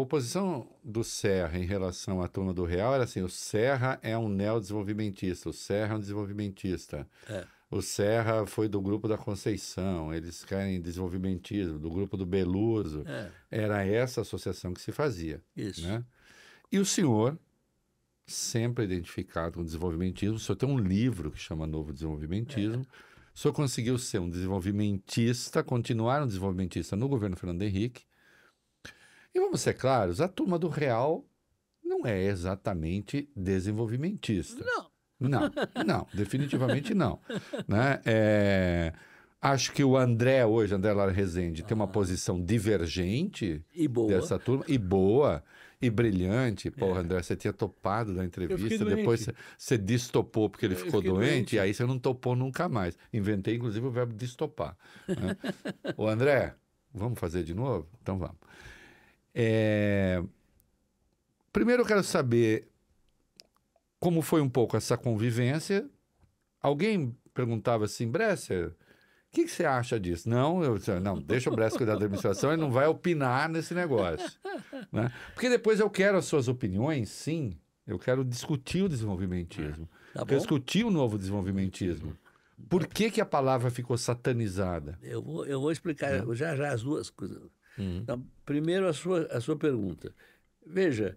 oposição do Serra em relação à turma do Real era assim, o Serra é um neodesenvolvimentista, o Serra é um desenvolvimentista. O Serra foi do grupo da Conceição, eles querem desenvolvimentismo, do grupo do Beluso. Era essa associação que se fazia. Isso. Né? E o senhor, sempre identificado com o desenvolvimentismo, o senhor tem um livro que chama Novo Desenvolvimentismo, o senhor conseguiu ser um desenvolvimentista, continuar um desenvolvimentista no governo Fernando Henrique. E vamos ser claros, a turma do Real não é exatamente desenvolvimentista. Não, definitivamente não. Né? Acho que o André hoje, André Lara Rezende, tem uma posição divergente E boa. dessa turma, e boa, e brilhante. Porra, André, você tinha topado da entrevista, depois você destopou porque ele ficou doente, e aí você não topou nunca mais. Inventei, inclusive, o verbo destopar. Né? Ô, André, vamos fazer de novo? Então vamos. Primeiro eu quero saber como foi um pouco essa convivência. Alguém perguntava assim, Bresser, o que você acha disso? Não, deixa o Bresser cuidar da administração, ele não vai opinar nesse negócio. Né? Porque depois eu quero as suas opiniões, sim, eu quero discutir o desenvolvimentismo, quero discutir o novo desenvolvimentismo. Por que a palavra ficou satanizada? Eu vou explicar já as duas coisas. Então, primeiro a sua pergunta. Veja,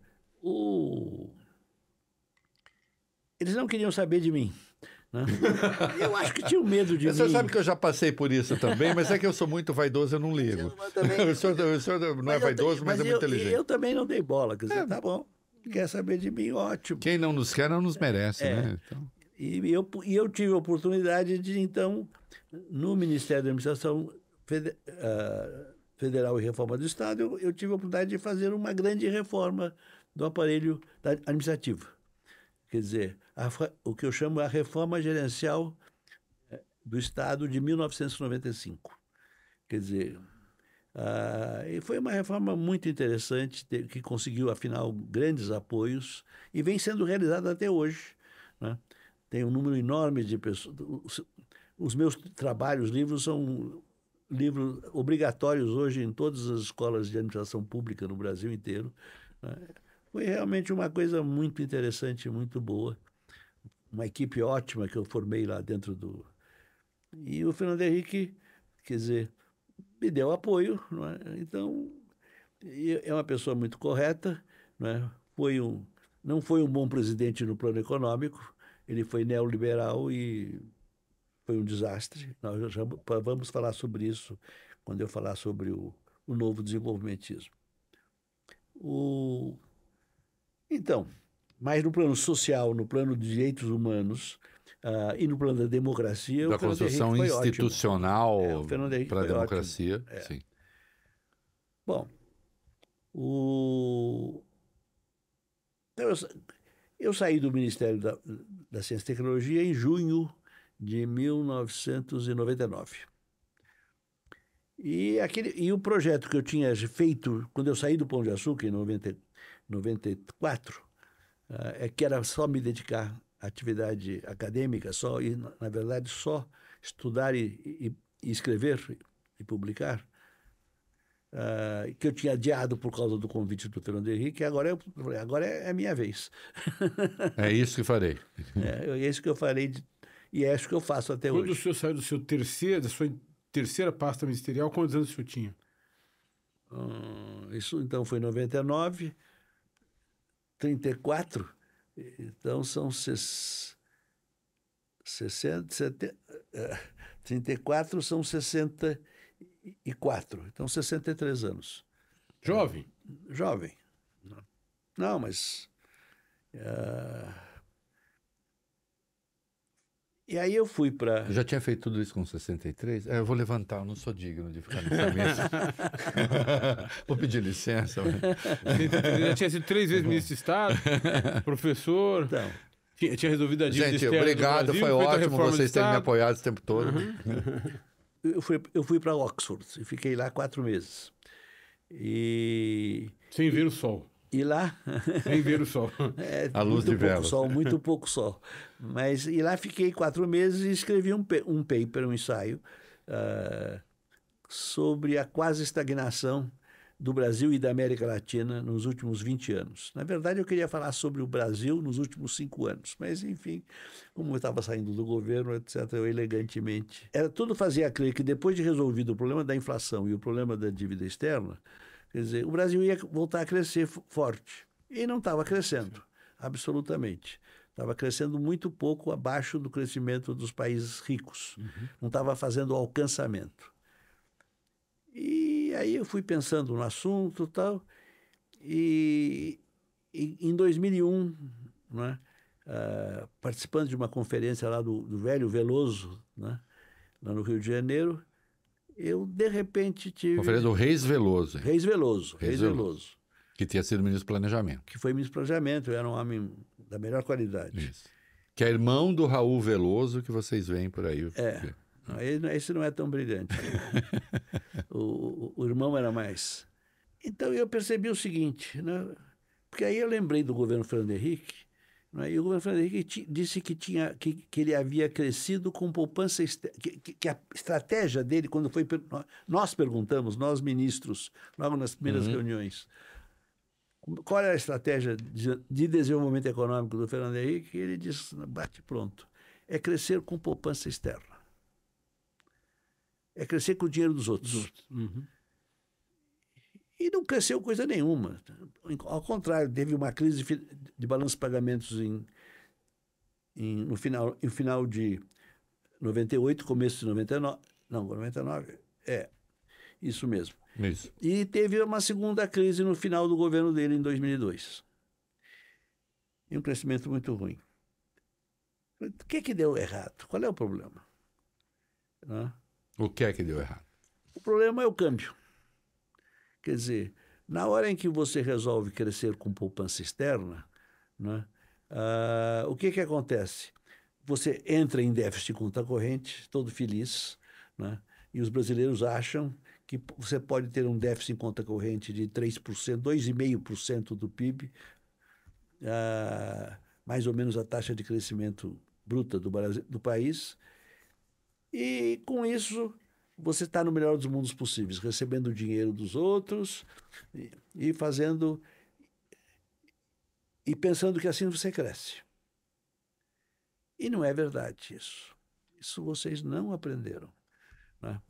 eles não queriam saber de mim. Né? Eu acho que tinham medo de mim. Você sabe que eu já passei por isso também, mas é que eu sou muito vaidoso, eu não ligo. O senhor não é vaidoso, mas é muito inteligente. Eu também não dei bola. Quer dizer, tá bom, quer saber de mim, ótimo. Quem não nos quer, não nos merece, né? Então... E eu tive a oportunidade de, então, no Ministério da Administração Federal e Reforma do Estado, eu tive a oportunidade de fazer uma grande reforma do aparelho administrativo. Quer dizer, o que eu chamo a reforma gerencial do Estado de 1995. Quer dizer, e foi uma reforma muito interessante, que conseguiu, afinal, grandes apoios e vem sendo realizada até hoje. Né? Tem um número enorme de pessoas. Os meus trabalhos, livros, são livros obrigatórios hoje em todas as escolas de administração pública no Brasil inteiro. Né? Foi realmente uma coisa muito interessante, muito boa. Uma equipe ótima que eu formei lá dentro do... E o Fernando Henrique, quer dizer, me deu apoio. Não é? Então, é uma pessoa muito correta. Não é? Não foi um bom presidente no plano econômico. Ele foi neoliberal e foi um desastre. Nós já vamos falar sobre isso quando eu falar sobre o novo desenvolvimentismo. Então, mas no plano social, no plano de direitos humanos e no plano da democracia... Da construção institucional para a democracia, sim. Bom, eu saí do Ministério da Ciência e Tecnologia em junho de 1999. E o projeto que eu tinha feito quando eu saí do Pão de Açúcar, em 94, que era só me dedicar à atividade acadêmica, e, na verdade, só estudar e escrever e publicar, que eu tinha adiado por causa do convite do Fernando Henrique, agora é a minha vez. É isso que farei. É isso que eu farei e é isso que eu faço até hoje. Quando o senhor saiu da sua terceira pasta ministerial, quantos anos o senhor tinha? Isso então foi em 99, 34, então são 34 são 64, então 63 anos. Jovem? Jovem. Não, mas... E aí eu fui para... Eu já tinha feito tudo isso com 63? Eu vou levantar, eu não sou digno de ficar nessa mesa. Vou pedir licença. Já tinha sido 3 vezes ministro de Estado, professor... Então, tinha resolvido a dívida gente, externa obrigado, do Brasil, foi ótimo vocês terem me Estado. apoiado esse tempo todo. eu fui para Oxford e fiquei lá 4 meses. Sem ver o sol. E lá... Sem ver o sol. A luz de velas. Muito pouco sol. E lá fiquei 4 meses e escrevi um paper, um ensaio, sobre a quase estagnação do Brasil e da América Latina nos últimos 20 anos. Na verdade, eu queria falar sobre o Brasil nos últimos 5 anos, mas, enfim, como eu estava saindo do governo, etc., eu elegantemente... Tudo fazia crer que depois de resolvido o problema da inflação e o problema da dívida externa, quer dizer, o Brasil ia voltar a crescer forte. E não estava crescendo, absolutamente. Estava crescendo muito pouco abaixo do crescimento dos países ricos. Não estava fazendo alcançamento. E aí eu fui pensando no assunto e tal, e em 2001, né, participando de uma conferência lá do velho Veloso, né, lá no Rio de Janeiro, eu de repente tive... Conferência do Reis Veloso. Reis Veloso. Que tinha sido ministro do Planejamento. Que foi ministro do Planejamento, eu era um homem da melhor qualidade. Isso. Que é irmão do Raul Veloso, que vocês veem por aí. Esse não é tão brilhante. O irmão era mais. Então eu percebi o seguinte, né? Porque aí eu lembrei do governo Fernando Henrique, né? E o governo Fernando Henrique disse que ele havia crescido com poupança externa, que a estratégia dele, quando foi... Nós perguntamos, nós ministros, logo nas primeiras reuniões, qual era a estratégia de desenvolvimento econômico do Fernando Henrique, e ele disse, bate pronto, é crescer com poupança externa. É crescer com o dinheiro dos outros. E não cresceu coisa nenhuma. Ao contrário, teve uma crise de balanço de pagamentos no final de 98, começo de 99. Não, 99, isso mesmo. Isso. E teve uma segunda crise no final do governo dele, em 2002. E um crescimento muito ruim. O que deu errado? Qual é o problema? Não? O que é que deu errado? O problema é o câmbio. Quer dizer, na hora em que você resolve crescer com poupança externa, né, o que acontece? Você entra em déficit de conta corrente, todo feliz, né, e os brasileiros acham que você pode ter um déficit em conta corrente de 3%, 2,5% do PIB, mais ou menos a taxa de crescimento bruta do país, e com isso você está no melhor dos mundos possíveis, recebendo o dinheiro dos outros e fazendo e pensando que assim você cresce. E não é verdade isso. Isso vocês não aprenderam, né?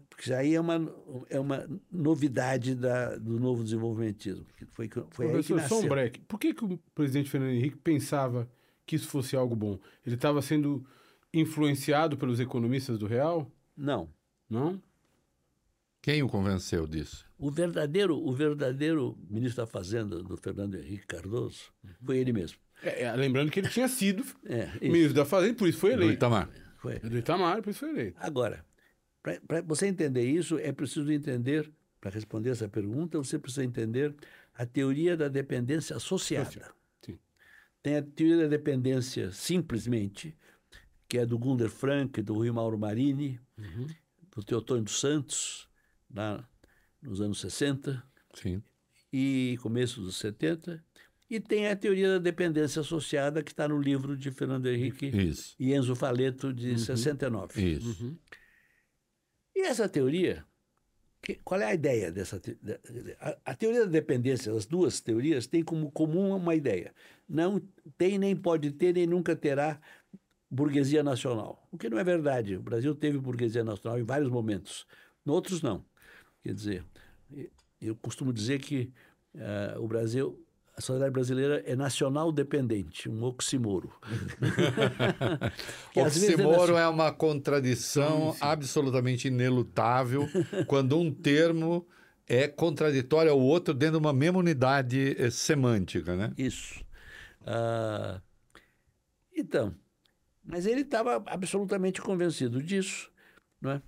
Porque aí é uma novidade do novo desenvolvimentismo. Foi aí que nasceu. Sombreck, por que o presidente Fernando Henrique pensava que isso fosse algo bom? Ele estava sendo influenciado pelos economistas do Real? Não. Não? Quem o convenceu disso? O verdadeiro ministro da Fazenda, do Fernando Henrique Cardoso, foi ele mesmo. Lembrando que ele tinha sido ministro da Fazenda, por isso foi eleito. Do Itamar. Do Itamar, por isso foi eleito. Agora, para você entender isso, é preciso entender, para responder essa pergunta, você precisa entender a teoria da dependência associada. Sim. Tem a teoria da dependência simplesmente, que é do Gunder Frank, do Rui Mauro Marini, do Teotônio dos Santos, lá nos anos 60 Sim. e começo dos 70. E tem a teoria da dependência associada, que está no livro de Fernando Henrique e Enzo Faleto, de 69. Isso. E essa teoria, qual é a ideia dessa teoria? A teoria da dependência, as duas teorias, têm como comum uma ideia. Não tem, nem pode ter, nem nunca terá burguesia nacional. O que não é verdade. O Brasil teve burguesia nacional em vários momentos. Em outros, não. Quer dizer, eu costumo dizer que o Brasil... A sociedade brasileira é nacional dependente, um oxímoro. Oxímoro é uma contradição absolutamente inelutável quando um termo é contraditório ao outro dentro de uma mesma unidade semântica, né? Isso. Então, mas ele estava absolutamente convencido disso, não é?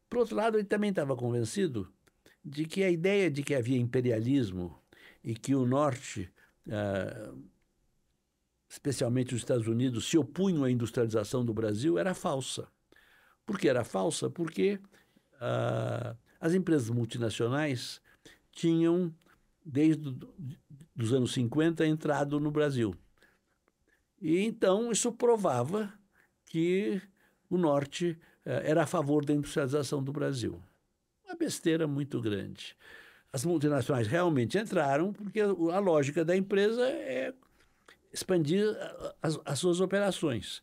Por outro lado, ele também estava convencido de que a ideia de que havia imperialismo e que o Norte, especialmente os Estados Unidos, se opunham à industrialização do Brasil era falsa. Por que era falsa? Porque as empresas multinacionais tinham, desde os anos 50, entrado no Brasil. E então isso provava que o Norte era a favor da industrialização do Brasil. Uma besteira muito grande. As multinacionais realmente entraram porque a lógica da empresa é expandir as suas operações.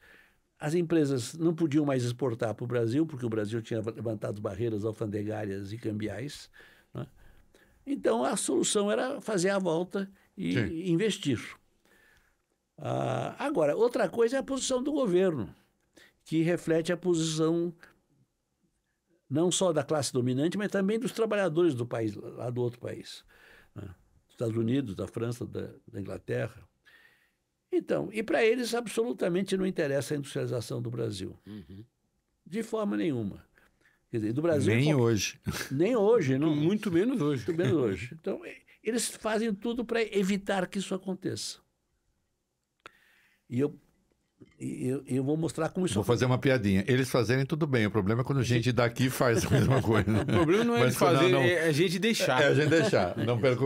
As empresas não podiam mais exportar para o Brasil, porque o Brasil tinha levantado barreiras alfandegárias e cambiais, né? Então, a solução era fazer a volta e investir. Agora, outra coisa é a posição do governo, que reflete a posição não só da classe dominante, mas também dos trabalhadores do país, lá do outro país, né? Dos Estados Unidos, da França, da Inglaterra. Então, e para eles absolutamente não interessa a industrialização do Brasil. De forma nenhuma. Quer dizer, do Brasil... Nem hoje. Nem hoje. Não, Muito menos hoje. muito menos hoje. Então, eles fazem tudo para evitar que isso aconteça. E eu vou mostrar como isso... Vou fazer uma piadinha. Eles fazerem tudo bem. O problema é quando a gente daqui faz a mesma coisa. O problema não é Mas eles fazer, não. é a gente deixar. É a gente deixar. Não perca o